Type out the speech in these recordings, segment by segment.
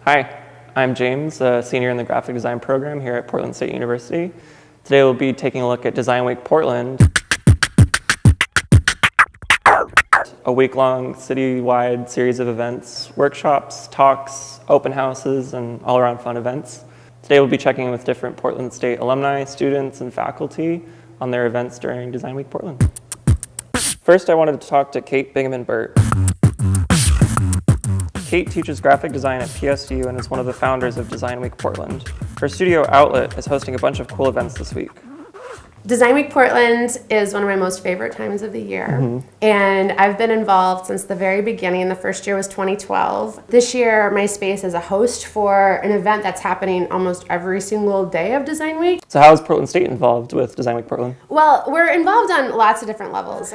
Hi, I'm James, a senior in the graphic design program here at Portland State University. Today we'll be taking a look at Design Week Portland, a week-long city-wide series of events, workshops, talks, open houses, and all-around fun events. Today we'll be checking in with different Portland State alumni, students, and faculty on their events during Design Week Portland. First, I wanted to talk to Kate Bingaman-Burt. Kate teaches graphic design at PSU and is one of the founders of Design Week Portland. Her studio Outlet is hosting a bunch of cool events this week. Design Week Portland is one of my most favorite times of the year. And I've been involved since the very beginning. The first year was 2012. This year, my space is a host for an event that's happening almost every single day of Design Week. So how is Portland State involved with Design Week Portland? Well, we're involved on lots of different levels.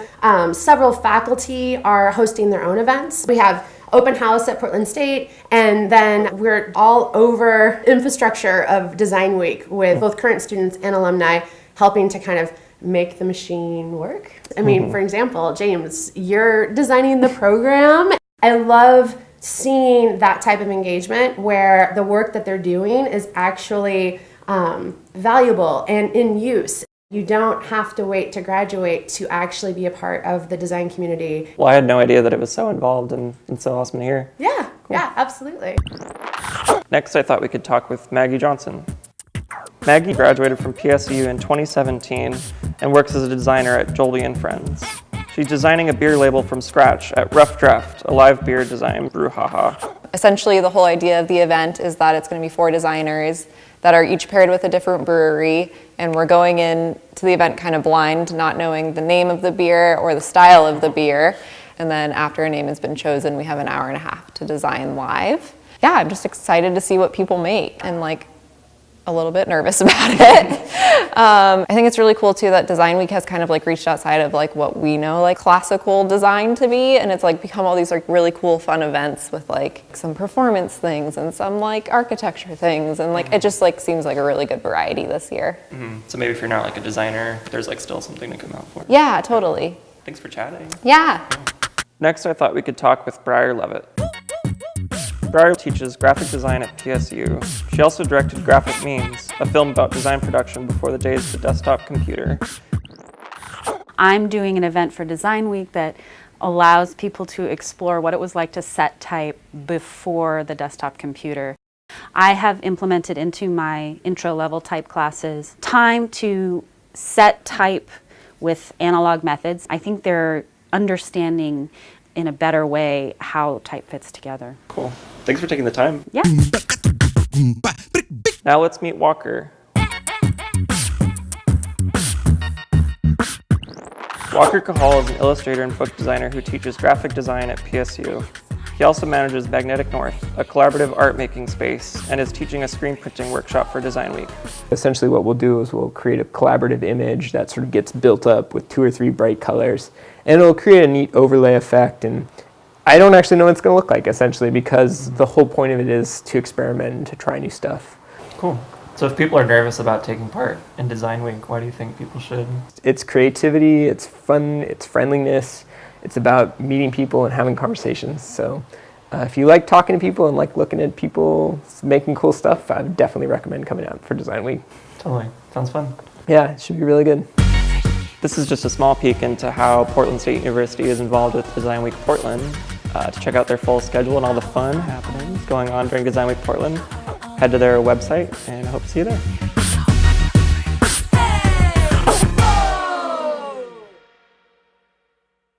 Several faculty are hosting their own events. We have open house at Portland State, and then we're all over infrastructure of Design Week with both current students and alumni helping to kind of make the machine work. I mean, for example, James, you're designing the program. I love seeing that type of engagement where the work that they're doing is actually valuable and in use. You don't have to wait to graduate to actually be a part of the design community. Well, I had no idea that it was so involved and so awesome to hear. Yeah, yeah, absolutely. Next, I thought we could talk with Maggie Johnson. Maggie graduated from PSU in 2017 and works as a designer at Jolie & Friends. She's designing a beer label from scratch at Rough Draft, a live beer design brouhaha. Essentially, the whole idea of the event is that it's going to be 4 designers that are each paired with a different brewery, and we're going in to the event kind of blind, not knowing the name of the beer or the style of the beer. And then after a name has been chosen, we have an hour and a half to design live. Yeah, I'm just excited to see what people make and like a little bit nervous about it. I think it's really cool too that Design Week has kind of like reached outside of like what we know like classical design to be, and it's like become all these like really cool fun events with like some performance things and some like architecture things, and like it just like seems like a really good variety this year. So maybe if you're not like a designer, there's like still something to come out for. Yeah, totally. Thanks for chatting. Yeah. Next, I thought we could talk with Breyer Levitt. Breyer teaches graphic design at PSU. She also directed Graphic Memes, a film about design production before the days of the desktop computer. I'm doing an event for Design Week that allows people to explore what it was like to set type before the desktop computer. I have implemented into my intro-level type classes time to set type with analog methods. I think they're understanding in a better way how type fits together. Cool. Thanks for taking the time. Yeah. Now let's meet Walker. Walker Cahal is an illustrator and book designer who teaches graphic design at PSU. He also manages Magnetic North, a collaborative art-making space, and is teaching a screen printing workshop for Design Week. Essentially what we'll do is we'll create a collaborative image that sort of gets built up with 2 or 3 bright colors, and it'll create a neat overlay effect. And I don't actually know what it's going to look like, essentially, because the whole point of it is to experiment and to try new stuff. Cool. So if people are nervous about taking part in Design Week, why do you think people should? It's creativity, it's fun, it's friendliness, it's about meeting people and having conversations. So if you like talking to people and like looking at people making cool stuff, I would definitely recommend coming out for Design Week. Totally. Sounds fun. Yeah, it should be really good. This is just a small peek into how Portland State University is involved with Design Week Portland. To check out their full schedule and all the fun happenings going on during Design Week Portland, head to their website, and I hope to see you there.